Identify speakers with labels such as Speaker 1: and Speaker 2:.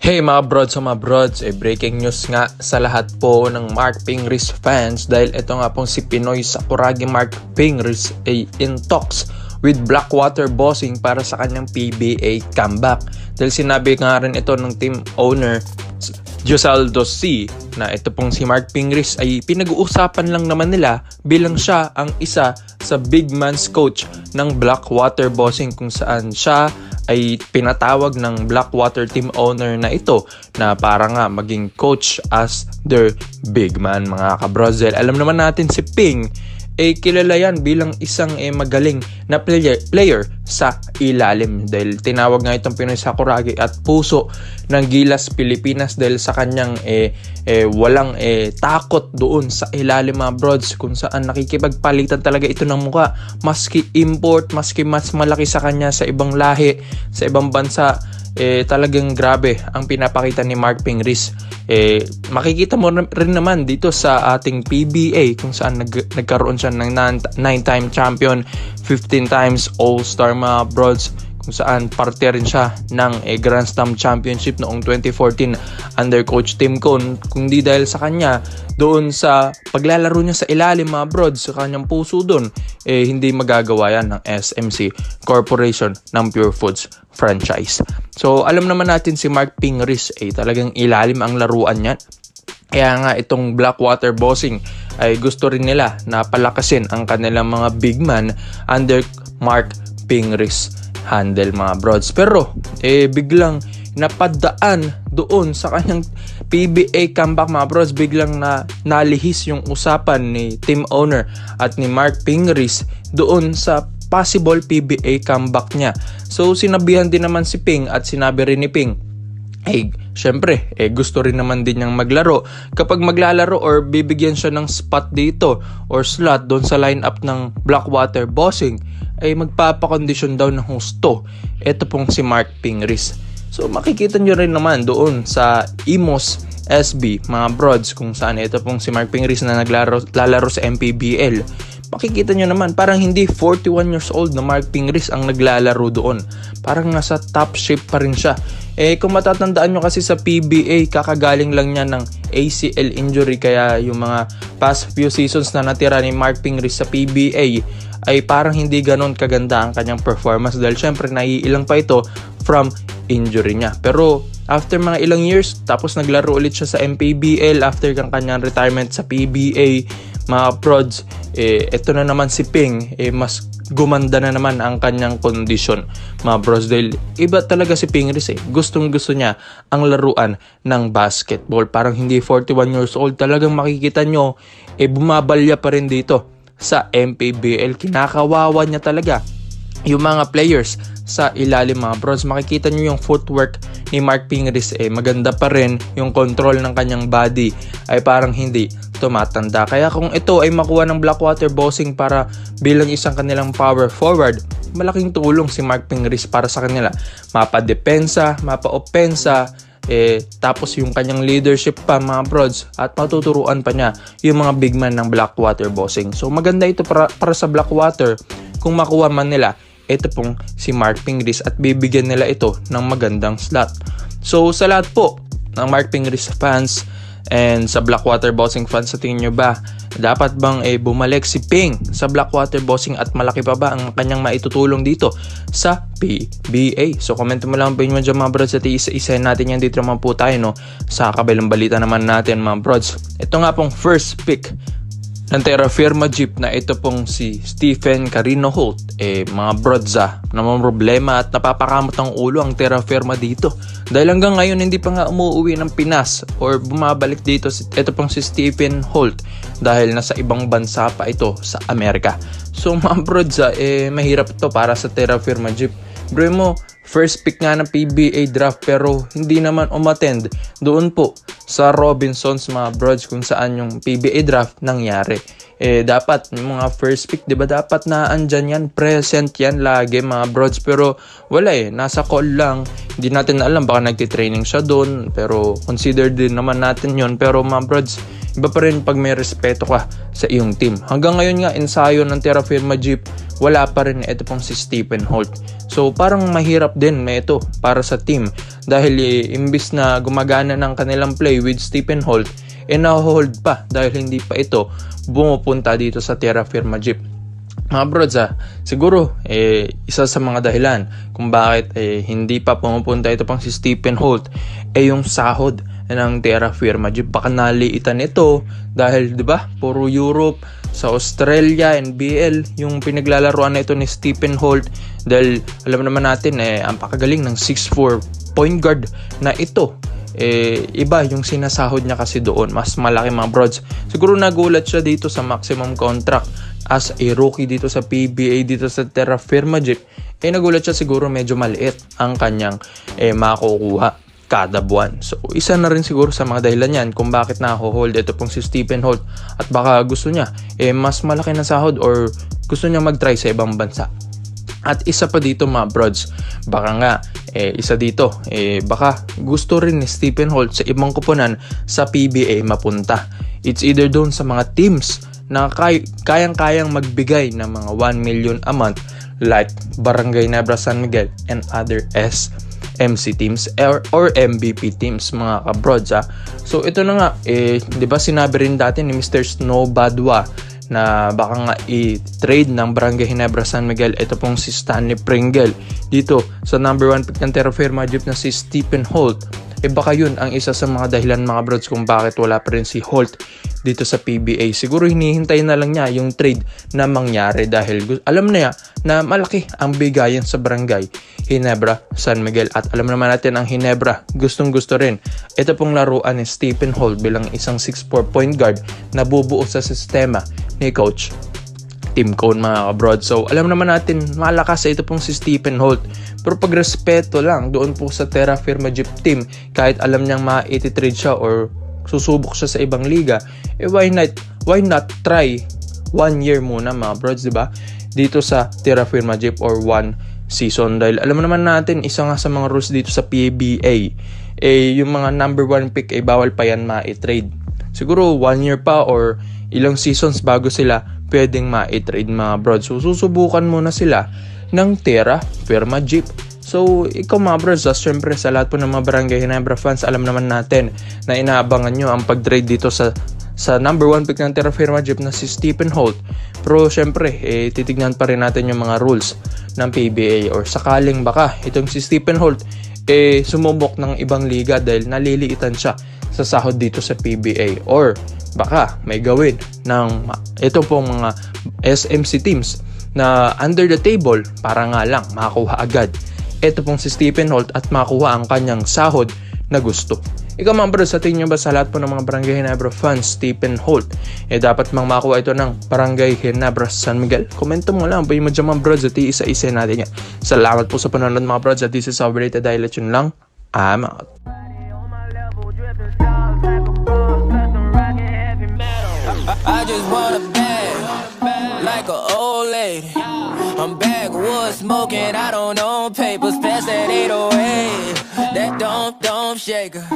Speaker 1: Hey mga brods, breaking news nga sa lahat po ng Mark Pingris fans dahil ito nga pong si Pinoy Sakuragi Mark Pingris ay in talks with Blackwater Bossing para sa kanyang PBA comeback. Dahil sinabi nga rin ito ng team owner Josaldo C na ito pong si Mark Pingris ay pinag-uusapan lang naman nila bilang siya ang isa sa big man's coach ng Blackwater Bossing, kung saan siya ay pinatawag ng Blackwater team owner na ito na para nga maging coach as their big man, mga kabrozel. Alam naman natin si Ping kilala yan bilang isang magaling na player sa ilalim dahil tinawag nga itong Pinoy Sakuragi at puso ng Gilas Pilipinas dahil sa kanyang walang takot doon sa ilalim, mga brods, kung saan nakikipagpalitan talaga ito ng muka maski import, maski mas malaki sa kanya sa ibang lahi, sa ibang bansa. Talagang grabe ang pinapakita ni Mark Pingris. Makikita mo rin naman dito sa ating PBA kung saan nagkaroon siya ng 9-time champion, 15 times all-star, mga broads, kung saan parte rin siya ng Grand Slam Championship noong 2014 under Coach Tim Cone. Kung di dahil sa kanya, doon sa paglalaro niya sa ilalim, mga broads, sa kanyang puso doon, hindi magagawa yan ng SMC Corporation ng Pure Foods franchise. So alam naman natin si Mark Pingris talagang ilalim ang laruan niya. Kaya nga itong Blackwater Bossing ay gusto rin nila na palakasin ang kanilang mga big man under Mark Pingris handle, mga broads. Pero biglang napadaan doon sa kanyang PBA comeback, mga broads. Biglang nalihis yung usapan ni team owner at ni Mark Pingris doon sa possible PBA comeback niya. So sinabihan din naman si Ping at sinabi rin ni Ping syempre gusto rin naman din niyang maglaro. Kapag maglalaro or bibigyan siya ng spot dito or slot doon sa lineup ng Blackwater Bossing, magpapakondisyon daw ng husto ito pong si Mark Pingris. So makikita nyo rin naman doon sa Imos SB, mga broads, kung saan ito pong si Mark Pingris na naglalaro sa MPBL. Makikita nyo naman parang hindi 41 years old na Mark Pingris ang naglalaro doon. Parang nasa top shape pa rin siya. Kung matatandaan nyo kasi sa PBA, kakagaling lang niya ng ACL injury, kaya yung mga past few seasons na natira ni Mark Pingris sa PBA ay parang hindi ganon kaganda ang kanyang performance dahil syempre naiilang pa ito from injury niya. Pero after mga ilang years, tapos naglaro ulit siya sa MPBL after kang kanyang retirement sa PBA, mga prods, ito na naman si Ping, mas gumanda na naman ang kanyang kondisyon, mga bros, dahil iba talaga si Pingris. Gustong gusto niya ang laruan ng basketball. Parang hindi 41 years old, talagang makikita nyo bumabalya pa rin dito sa MPBL. Kinakawawa niya talaga yung mga players sa ilalim, mga bros. Makikita nyo yung footwork ni Mark Pingris, maganda pa rin. Yung control ng kanyang body ay parang hindi tumatanda. Kaya kung ito ay makuha ng Blackwater Bossing para bilang isang kanilang power forward, malaking tulong si Mark Pingris para sa kanila. Mapa-depensa, mapa-opensa, tapos yung kanyang leadership pa, mga broads, at matuturuan pa niya yung mga big man ng Blackwater Bossing. So maganda ito para sa Blackwater kung makuha man nila ito pong si Mark Pingris at bibigyan nila ito ng magandang slot. So sa lahat po ng Mark Pingris fans and sa Blackwater Bossing fans, sa tingin nyo ba dapat bang bumalik si Ping sa Blackwater Bossing at malaki pa ba ang kanyang maitutulong dito sa PBA? So comment mo lang po yun dyan, mga brods, at isa-isa natin yan. Dito naman po tayo sa kabilang balita naman natin, mga brods. Ito nga pong first pick ng Terra Firma Jeep na ito pong si Stephen Carino Holt. Mga brods, namang problema at napapakamot ang ulo ang Terra Firma dito dahil hanggang ngayon hindi pa nga umuwi ng Pinas or bumabalik dito ito pong si Stephen Holt dahil nasa ibang bansa pa ito sa Amerika. So mga brods, mahirap ito para sa Terra Firma Jeep. Bro mo, first pick nga ng PBA draft pero hindi naman umattend doon po sa Robinsons, mga broads, kung saan yung PBA draft nangyari. Dapat yung mga first pick, diba, dapat na andyan yan, present yan lagi, mga broads, pero wala nasa call lang. Hindi natin alam, baka nagtitraining siya doon, pero consider din naman natin yon. Pero mga broads, iba pa rin pag may respeto ka sa iyong team. Hanggang ngayon nga, ensayo ng Terra Firma Jeep, wala pa rin ito pong si Stephen Holt. So parang mahirap din na ito para sa team dahil imbis na gumagana ng kanilang play with Stephen Holt, na-hold pa dahil hindi pa ito bumupunta dito sa Terra Firma Jeep. Mga brods, siguro isa sa mga dahilan kung bakit hindi pa pumupunta ito pang si Stephen Holt yung sahod ng Terra Firma Jeep. Baka naliitan ito dahil 'di ba puro Europe, sa Australia, NBL yung pinaglalaroan na ito ni Stephen Holt dahil alam naman natin ang pakagaling ng 6'4 point guard na ito. Iba yung sinasahod niya kasi doon, mas malaki mga brods. Siguro nagulat siya dito sa maximum contract as a rookie dito sa PBA, dito sa Terra Firma Jeep. Nagulat siya siguro medyo maliit ang kanyang makukuha kada buwan. So isa na rin siguro sa mga dahilan yan kung bakit naho-hold ito pong si Stephen Holt, at baka gusto niya mas malaki na sahod or gusto niya mag-try sa ibang bansa. At isa pa dito mga brods, baka nga isa dito baka gusto rin ni Stephen Holt sa ibang koponan sa PBA mapunta. It's either doon sa mga teams na kayang-kayang magbigay ng mga 1 million a month like Barangay Nebra San Miguel and other MC teams or MVP teams mga kabrods. So ito na nga, 'di ba sinabi rin dati ni Mr. Snow Badwa na baka nga i-trade ng Barangay Ginebra San Miguel ito pong si Stanley Pringle dito sa number 1 pick ng Terra Firma Jeep na si Stephen Holt. Baka yun ang isa sa mga dahilan mga brods kung bakit wala pa rin si Holt dito sa PBA. Siguro hinihintay na lang niya yung trade na mangyari dahil alam na niya na malaki ang bigayan sa Barangay Ginebra San Miguel. At alam naman natin ang Ginebra gustong gusto rin ito pong laruan ni Stephen Holt bilang isang 6'4 point guard na bubuo sa sistema ni Coach Tim Cone mga kabroad. So alam naman natin malakas ito pong si Stephen Holt, pero pagrespeto lang doon po sa Terra Firma Jeep team, kahit alam niyang ma-trade siya or susubok siya sa ibang liga, why not try 1 year muna mga brods, diba, dito sa Terra Firma Jeep or 1 season. Dahil alam naman natin isa nga sa mga rules dito sa PBA yung mga number 1 pick bawal pa yan ma-trade. Siguro 1 year pa or ilang seasons bago sila pwedeng ma-trade mga brods. So susubukan muna sila ng Terra Firma Jeep. So ikaw mga brods, syempre sa lahat po ng mga Barangay Ginebra fans, alam naman natin na inaabangan nyo ang pag-trade dito sa number 1 pick ng Terra Firma Jeep na si Stephen Holt. Pero syempre titignan pa rin natin yung mga rules ng PBA or sakaling baka itong si Stephen Holt sumubok ng ibang liga dahil naliliitan siya sa sahod dito sa PBA, or baka may gawin ng ito pong mga SMC teams na under the table para nga lang makakuha agad ito pong si Stephen Holt at makakuha ang kanyang sahod na gusto. Ikaw mga bro, sa tingin nyo ba sa lahat po ng mga Barangay Ginebra fans, Stephen Holt dapat mang makuha ito ng Barangay Ginebra San Miguel? Komento mo lang, bayi mo dyan mga bro, at isa-isa natin yan. Salamat po sa panonood mga bro, at this is Overrated Dialect, yun lang, I'm out.
Speaker 2: I just want a bag, like an old lady. I'm backwoods smoking, I don't own papers, pass that 808. That don't shake her.